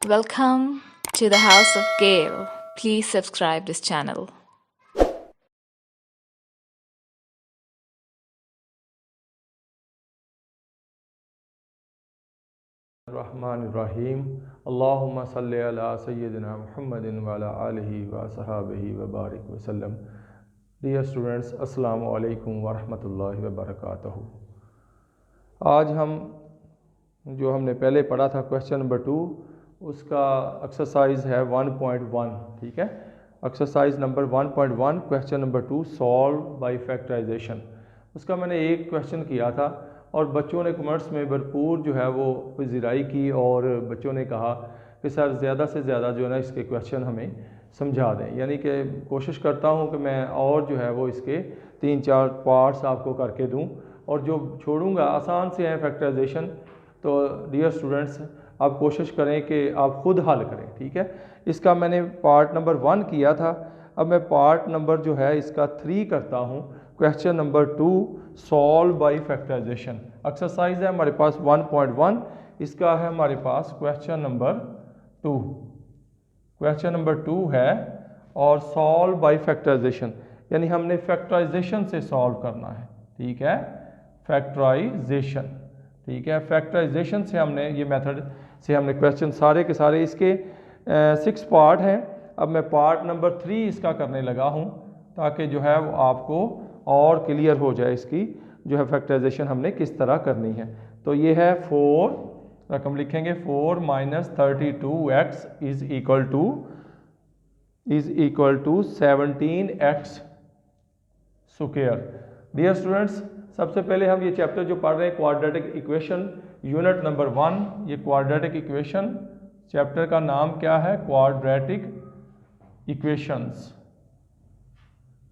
Welcome to the House of Gale. Please subscribe this channel. रहमानिर्रहीम अल्लाहुम्मा सल्लि अला सय्यिदिना मुहम्मदिन व अला आलिहि व सहाबिहि व बारिक वसल्लम। डियर स्टूडेंट्स, अस्सलामु अलैकुम व रहमतुल्लाहि व बरकातहू। आज हम जो हमने पहले पढ़ा था क्वेश्चन नंबर 2, उसका एक्सरसाइज है 1.1। ठीक है, exercise number 1.1 question number 2 solve by factorisation. उसका मैंने एक क्वेश्चन किया था और बच्चों ने कमेंट्स में भरपूर जो है वो पजीराई की और बच्चों ने कहा कि सर ज़्यादा से ज़्यादा जो है ना इसके क्वेश्चन हमें समझा दें, यानी कि कोशिश करता हूँ कि मैं और जो है वो इसके 3-4 पार्ट्स आपको करके दूँ और जो छोड़ूंगा आसान से हैं फैक्टराइजेशन। तो डियर स्टूडेंट्स, आप कोशिश करें कि आप ख़ुद हल करें। ठीक है, इसका मैंने पार्ट नंबर 1 किया था, अब मैं पार्ट नंबर जो है इसका 3 करता हूँ। Question number 2 solve by factorisation. Exercise है हमारे पास 1.1, इसका है हमारे पास क्वेश्चन नंबर 2। क्वेश्चन नंबर 2 है और सॉल्व बाय फैक्टराइजेशन, यानी हमने फैक्टराइजेशन से सॉल्व करना है। ठीक है, फैक्टराइजेशन। ठीक है, फैक्टराइजेशन से हमने ये मेथड से हमने क्वेश्चन सारे के सारे इसके 6 पार्ट हैं। अब मैं पार्ट नंबर 3 इसका करने लगा हूँ ताकि जो है वो आपको और क्लियर हो जाए इसकी जो है फैक्टराइजेशन हमने किस तरह करनी है। तो ये है 4, रकम लिखेंगे 4 - 32x is equal to 17x square. Dear students, सबसे पहले हम ये चैप्टर जो पढ़ रहे हैं क्वाड्रेटिक इक्वेशन यूनिट नंबर 1, ये क्वाड्रेटिक इक्वेशन चैप्टर का नाम क्या है? Quadratic equations.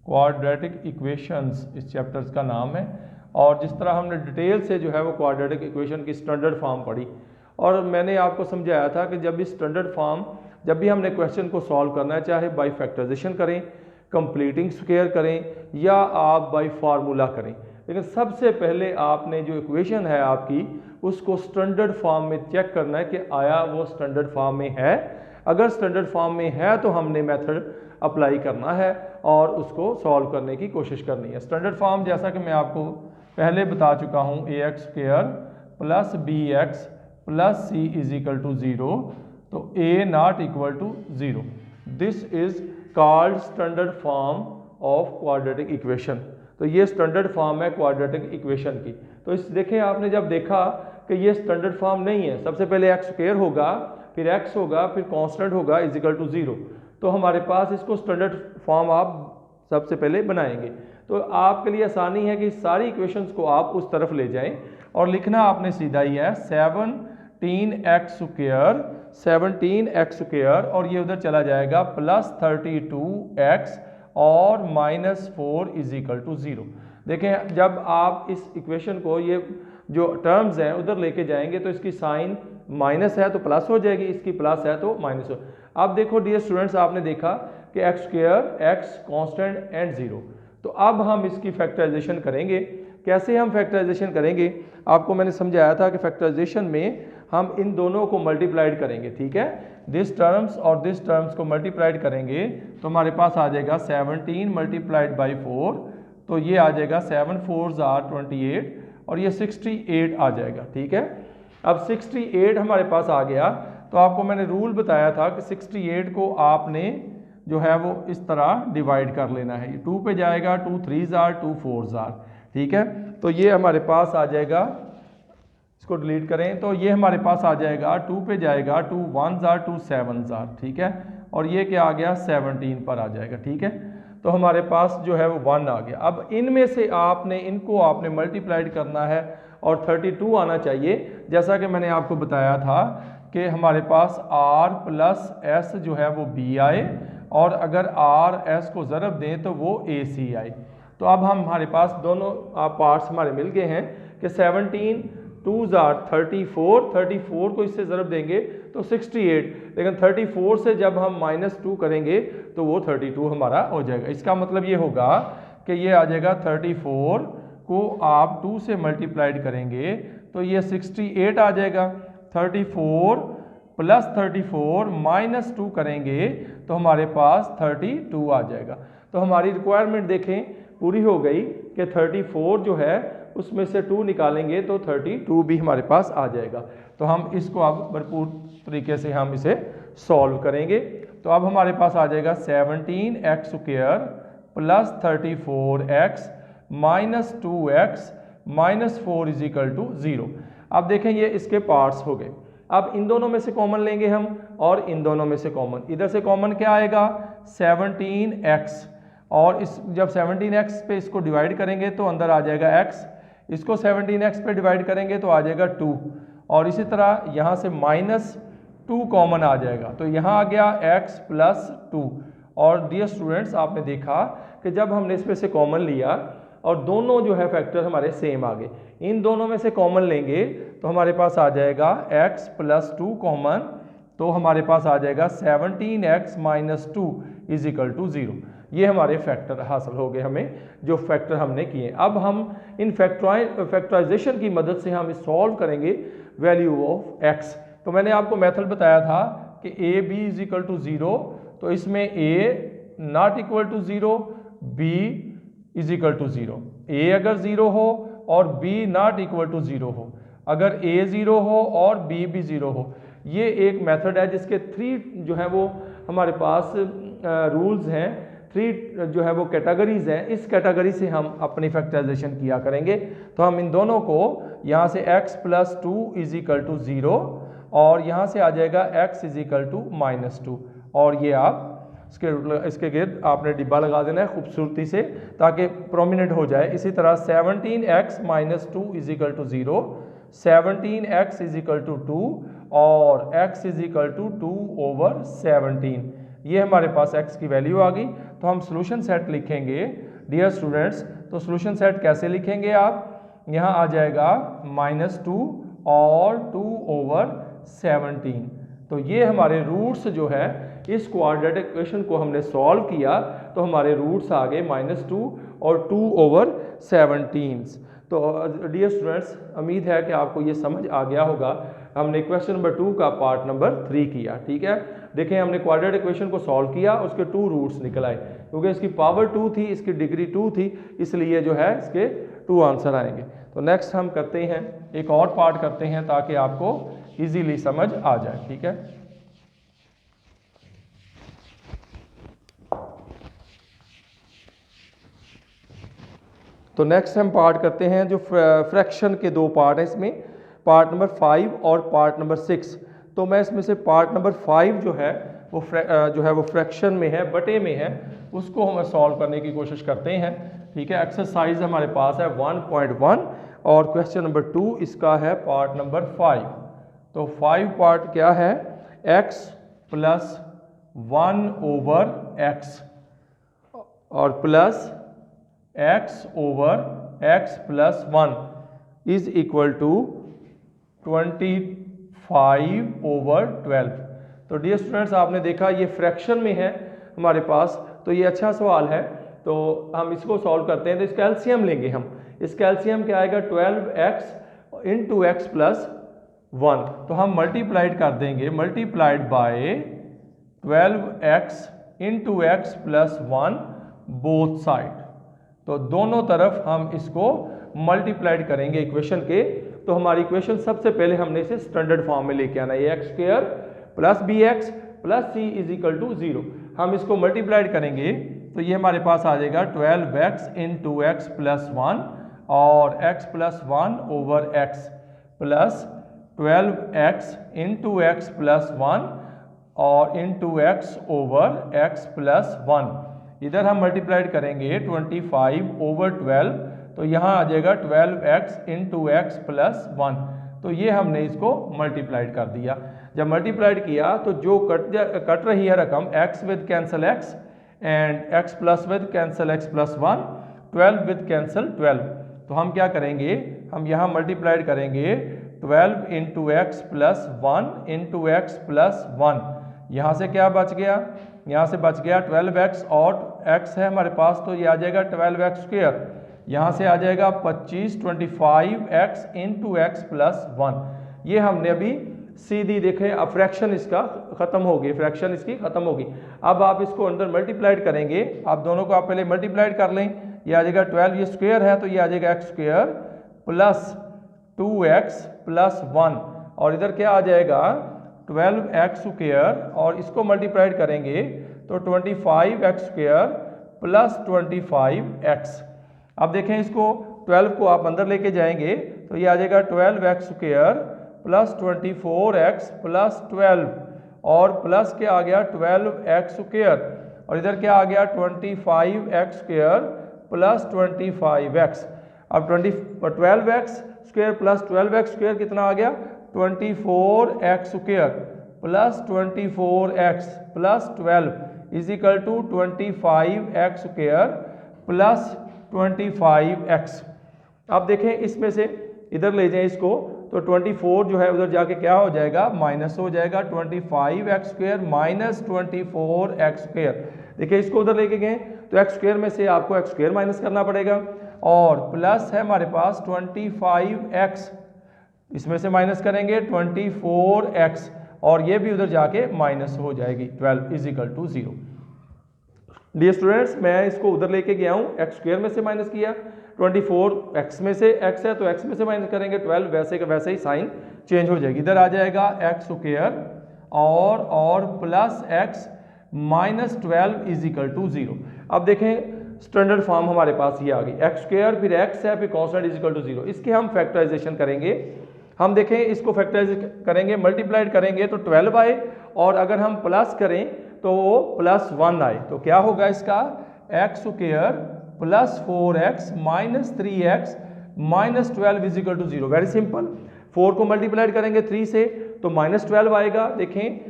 क्वाड्रेटिक इक्वेशंस इस चैप्टर का नाम है। और जिस तरह हमने डिटेल से जो है वो क्वाड्रेटिक इक्वेशन की स्टैंडर्ड फॉर्म पढ़ी और मैंने आपको समझाया था कि जब भी स्टैंडर्ड फॉर्म, जब भी हमने क्वेश्चन को सॉल्व करना है, चाहे बाय फैक्टराइजेशन करें, कंप्लीटिंग स्क्वायर करें या आप बाय फार्मूला करें, लेकिन सबसे पहले आपने जो इक्वेशन है आपकी उसको स्टैंडर्ड फॉर्म में चेक करना है कि आया वो स्टैंडर्ड फॉर्म में है। अगर स्टैंडर्ड फॉर्म में है तो हमने मेथड अप्लाई करना है और उसको सॉल्व करने की कोशिश करनी है। स्टैंडर्ड फॉर्म जैसा कि मैं आपको पहले बता चुका हूँ, ax² + bx + c is equal to 0, तो a not equal to 0। This is called standard form of quadratic equation. तो ये स्टैंडर्ड फॉर्म है क्वाड्रेटिक इक्वेशन की। तो इस देखें, आपने जब देखा कि ये स्टैंडर्ड फॉर्म नहीं है, सबसे पहले x² होगा, फिर x होगा, फिर कांस्टेंट होगा इज इक्वल टू 0, तो हमारे पास इसको स्टैंडर्ड फॉर्म आप सबसे पहले बनाएंगे। तो आपके लिए आसानी है कि सारी इक्वेशंस को आप उस तरफ ले जाएं और लिखना आपने सीधा ही है 17x² और ये उधर चला जाएगा +32x और -4 इज इक्वल टू 0। देखें, जब आप इस इक्वेशन को ये जो टर्म्स हैं उधर लेके जाएंगे तो इसकी साइन माइनस है तो प्लस हो जाएगी, इसकी प्लस है तो माइनस हो। अब देखो डियर स्टूडेंट्स, आपने देखा कि x², x कांस्टेंट एंड 0। तो अब हम इसकी फैक्टराइजेशन करेंगे। कैसे हम फैक्टराइजेशन करेंगे? आपको मैंने समझाया था कि फैक्टराइजेशन में हम इन दोनों को मल्टीप्लाइड करेंगे। ठीक है, दिस टर्म्स और दिस टर्म्स को मल्टीप्लाइड करेंगे तो हमारे पास आ जाएगा 17 × 4, तो ये आ जाएगा 7 4s are 28 और ये 68 आ जाएगा। ठीक है, अब 68 हमारे पास आ गया तो आपको मैंने रूल बताया था कि 68 को आपने जो है वो इस तरह डिवाइड कर लेना है। 2 पे जाएगा, 2 3s are 2 4s are। ठीक है, तो ये हमारे पास आ जाएगा, इसको डिलीट करें तो ये हमारे पास आ जाएगा 2 पे जाएगा, 2 1s are 2 7s are। ठीक है, और ये क्या आ गया 17 पर आ जाएगा। ठीक है, तो हमारे पास जो है वो 1 आ गया। अब इनमें से आपने इनको आपने मल्टीप्लाइड करना है और 32 आना चाहिए। जैसा कि मैंने आपको बताया था कि हमारे पास r + s जो है वो b आए और अगर r s को ज़रब दें तो वो ac आए। तो अब हमारे पास दोनों पार्ट्स हमारे मिल गए हैं कि 17 2s are 34, 34 को इससे ज़रब देंगे तो 68, लेकिन 34 से जब हम -2 करेंगे तो वो 32 हमारा हो जाएगा। इसका मतलब ये होगा कि ये आ जाएगा 34 को आप 2 से मल्टीप्लाइड करेंगे तो ये 68 आ जाएगा। 34 प्लस 34 माइनस 2 करेंगे तो हमारे पास 32 आ जाएगा। तो हमारी रिक्वायरमेंट देखें पूरी हो गई कि 34 जो है उसमें से 2 निकालेंगे तो 32 भी हमारे पास आ जाएगा। तो हम इसको अब भरपूर तरीके से हम इसे सॉल्व करेंगे। तो अब हमारे पास आ जाएगा 17x square plus 34x minus 2x minus 4 is equal to 0। अब देखें ये इसके पार्ट्स हो गए। अब इन दोनों में से कॉमन लेंगे हम और इन दोनों में से कॉमन, इधर से कॉमन क्या आएगा 17x और इस जब 17x पे इसको डिवाइड करेंगे तो अंदर आ जाएगा x, इसको 17x पे डिवाइड करेंगे तो आ जाएगा 2 और इसी तरह यहाँ से माइनस 2 कॉमन आ जाएगा तो यहाँ आ गया x प्लस 2। और डियर स्टूडेंट्स आपने देखा कि जब हमने इसमें से कॉमन लिया और दोनों जो है फैक्टर हमारे सेम आ गए, इन दोनों में से कॉमन लेंगे तो हमारे पास आ जाएगा x प्लस 2 कॉमन, तो हमारे पास आ जाएगा 17x minus 2 is equal to 0। ये हमारे फैक्टर हासिल हो गए हमें जो फैक्टर हमने किए। अब हम इन फैक्टराइजेशन की मदद से हम सॉल्व करेंगे वैल्यू ऑफ x। तो मैंने आपको मेथड बताया था कि a b is equal to 0, तो इसमें a not equal to 0, b is equal to 0। a अगर 0 हो और b नॉट इक्वल टू 0 हो, अगर a 0 हो और b भी 0 हो, ये एक मेथड है जिसके 3 जो है वो हमारे पास रूल्स हैं, 3 जो है वो कैटेगरीज हैं। इस कैटेगरी से हम अपनी फैक्टराइजेशन किया करेंगे। तो हम इन दोनों को यहाँ से x plus 2 is equal to 0 और यहाँ से आ जाएगा x is equal to minus 2 और ये आप इसके गिर्द आपने डिब्बा लगा देना है खूबसूरती से ताकि प्रोमिनेंट हो जाए। इसी तरह 17x minus 2 is equal to 0, 17x is equal to 2 और x is equal to 2 over 17। ये हमारे पास x की वैल्यू आ गई। तो हम सोल्यूशन सेट लिखेंगे डियर स्टूडेंट्स। तो सोल्यूशन सेट कैसे लिखेंगे आप, यहाँ आ जाएगा माइनस 2 और 2 ओवर 17। तो ये हमारे रूट्स जो है इस क्वाड्रेटिक इक्वेशन को हमने सॉल्व किया तो हमारे रूट्स आ गए माइनस 2 और 2 ओवर 17। तो डियर स्टूडेंट्स उम्मीद है कि आपको ये समझ आ गया होगा। हमने क्वेश्चन नंबर 2 का पार्ट नंबर 3 किया, ठीक है। देखें हमने क्वाड्रेटिक इक्वेशन को सॉल्व किया, उसके 2 रूट्स निकल आए क्योंकि इसकी पावर 2 थी, इसकी डिग्री 2 थी, इसलिए जो है इसके 2 आंसर आएंगे। तो नेक्स्ट हम करते हैं एक और पार्ट करते हैं ताकि आपको इजीली समझ आ जाए, ठीक है। तो नेक्स्ट हम पार्ट करते हैं जो फ्रैक्शन के 2 पार्ट हैं, इसमें पार्ट नंबर 5 और पार्ट नंबर 6। तो मैं इसमें से पार्ट नंबर 5 जो है वो फ्रैक्शन में है, बटे में है, उसको हम सॉल्व करने की कोशिश करते हैं, ठीक है। एक्सरसाइज हमारे पास है 1.1 और क्वेश्चन नंबर 2 इसका है पार्ट नंबर 5। तो 5 पार्ट क्या है, x प्लस 1 ओवर x और plus x over x plus 1 is equal to 25 over 12। तो डियर स्टूडेंट्स आपने देखा ये फ्रैक्शन में है हमारे पास, तो ये अच्छा सवाल है। तो हम इसको सॉल्व करते हैं। तो इसका एलसीएम लेंगे हम। इसका एलसीएम क्या आएगा 12x इंटू एक्स प्लस 1। तो हम मल्टीप्लाइड कर देंगे, multiplied by 12x into x plus 1 both side. तो दोनों तरफ हम इसको मल्टीप्लाइड करेंगे इक्वेशन के। तो हमारी इक्वेशन सबसे पहले हमने इसे स्टैंडर्ड फॉर्म में लेके आना है, x square plus b x plus c is equal to 0। हम इसको मल्टीप्लाइड करेंगे तो ये हमारे पास आ जाएगा 12x इंटू एक्स प्लस 1 और x plus 1 over x plus 12x into x plus 1 और into x over x plus 1। इधर हम मल्टीप्लाइड करेंगे 25 ओवर 12, तो यहाँ आ जाएगा 12x इंटू एक्स प्लस 1। तो ये हमने इसको मल्टीप्लाइड कर दिया। जब मल्टीप्लाइड किया तो जो कट रही है रकम x with cancel x and x plus with cancel x plus 1, 12 with cancel 12। तो हम क्या करेंगे, हम यहाँ मल्टीप्लाइड करेंगे 12 into x plus 1 into x plus 1। यहाँ से क्या बच गया, यहाँ से बच गया 12x और x है हमारे पास, तो ये आ जाएगा 12x स्क्वायर। यहाँ से आ जाएगा 25 25x इंटू एक्स प्लस 1। ये हमने अभी सीधी देखें, अब फ्रैक्शन इसका खत्म हो गई, फ्रैक्शन इसकी खत्म होगी। अब आप इसको अंदर मल्टीप्लाइड करेंगे, आप दोनों को आप पहले मल्टीप्लाइड कर लें, ये आ जाएगा 12, ये स्क्वायर है तो ये आ जाएगा x square plus 2x plus 1, और इधर क्या आ जाएगा 12x स्क्वायर, और इसको मल्टीप्लाइड करेंगे तो 25x स्क्वायर प्लस 25x। अब देखें इसको 12 को आप अंदर लेके जाएंगे तो ये आ जाएगा 12x square plus 24x plus 12, और प्लस क्या आ गया 12x स्क्वायर, और इधर क्या आ गया 25x स्क्वायर प्लस 25x। अब 12x square plus 12x square कितना आ गया 24x square plus 24x plus 12 is equal to 25x square plus 25x। अब देखें इसमें से इधर ले जाएं इसको तो 24 जो है उधर जाके क्या हो जाएगा माइनस हो जाएगा, 25x square minus 24x square. देखिए इसको उधर लेके गए तो x स्क्वायर में से आपको x स्क्वायर माइनस करना पड़ेगा, और प्लस है हमारे पास 25x, इसमें से माइनस करेंगे 24x, और ये भी उधर जाके माइनस हो जाएगी 12 is equal to 0। Dear students, मैं इसको उधर लेके गया हूँ, एक्स स्क्वायर में से माइनस किया, 24 एक्स में से एक्स है तो एक्स में से माइनस करेंगे 12, वैसे का वैसे ही साइन चेंज हो जाएगी। इधर आ जाएगा एक्स स्क्वायर और plus x minus 12 is equal to 0। अब देखें स्टैंडर्ड फॉर्म हमारे पास ये आ गई, एक्स स्क्वायर फिर एक्स है फिर कॉन्स्टेंट इज इक्वल टू 0। इसके हम फैक्टराइजेशन करेंगे, हम देखें इसको फैक्टराइज करेंगे, मल्टीप्लाइड करेंगे तो 12 आए, और अगर हम प्लस करें तो वो प्लस 1 आए, तो क्या होगा इसका x square plus 4x minus 3x minus 12 is equal to 0। Very simple, 4 को मल्टीप्लाइड करेंगे 3 से तो माइनस 12 आएगा। देखें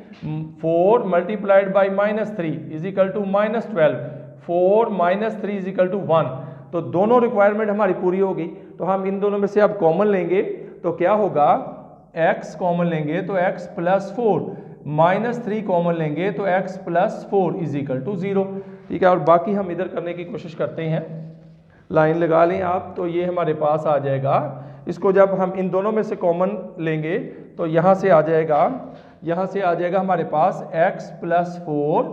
4 multiplied by minus 3 is equal to minus 12, 4 minus 3 is equal to 1। तो दोनों रिक्वायरमेंट हमारी पूरी होगी, तो हम इन दोनों में से अब कॉमन लेंगे तो क्या होगा x कॉमन लेंगे तो x प्लस 4, माइनस 3 कॉमन लेंगे तो x plus 4 is equal to 0। ठीक है, और बाकी हम इधर करने की कोशिश करते हैं, लाइन लगा लें आप, तो ये हमारे पास आ जाएगा। इसको जब हम इन दोनों में से कॉमन लेंगे तो यहाँ से आ जाएगा, यहाँ से आ जाएगा हमारे पास x प्लस 4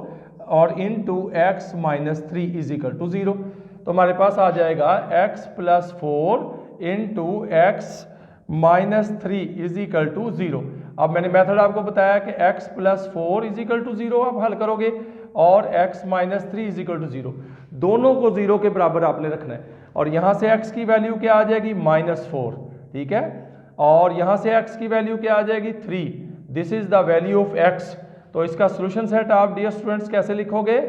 और into x minus 3 is equal to 0। तो हमारे पास आ जाएगा x plus 4 into x minus 3 is equal to 0। अब मैंने मेथड आपको बताया कि x plus 4 is equal to 0 आप हल करोगे, और x minus 3 is equal to 0, दोनों को 0 के बराबर आपने रखना है। और यहाँ से x की वैल्यू क्या आ जाएगी माइनस 4, ठीक है, और यहाँ से x की वैल्यू क्या आ जाएगी 3, this is the value of x। तो इसका सोल्यूशन सेट आप डियर स्टूडेंट्स कैसे लिखोगे,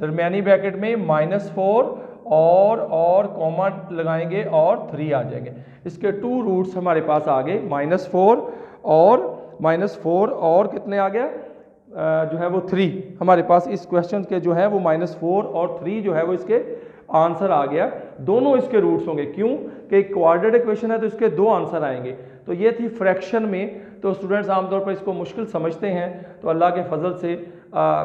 दरमियानी ब्रैकेट में -4 और कॉमा लगाएंगे और 3 आ जाएंगे। इसके 2 रूट्स हमारे पास आ गए, -4 और कितने आ गया जो है वो 3 हमारे पास इस क्वेश्चन के जो है वो -4 और 3 जो है वो इसके आंसर आ गया। दोनों इसके रूट्स होंगे, क्यों कि क्वाड्रेटिक इक्वेशन है तो इसके 2 आंसर आएंगे। तो ये थी फ्रैक्शन में। तो स्टूडेंट्स आमतौर पर इसको मुश्किल समझते हैं, तो अल्लाह के फजल से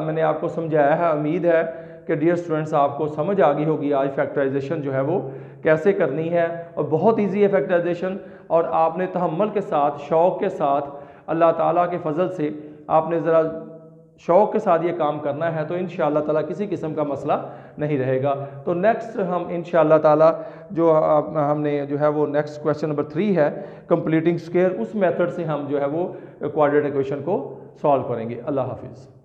मैंने आपको समझाया है। उम्मीद है कि डियर स्टूडेंट्स आपको समझ आ गई होगी आज फैक्टराइजेशन जो है वो कैसे करनी है, और बहुत ईजी है फैक्टराइजेशन। और आपने तहम्मुल के साथ, शौक़ के साथ, अल्लाह ताला के फजल से आपने ज़रा शौक़ के साथ ये काम करना है, तो इंशाअल्लाह ताला किसी किस्म का मसला नहीं रहेगा। तो नेक्स्ट हम इंशाअल्लाह ताला जो हमने जो है वो नेक्स्ट क्वेश्चन नंबर 3 है कंप्लीटिंग स्क्वायर, उस मेथड से हम जो है वो क्वाड्रेटिक इक्वेशन को सॉल्व करेंगे। अल्लाह हाफिज़।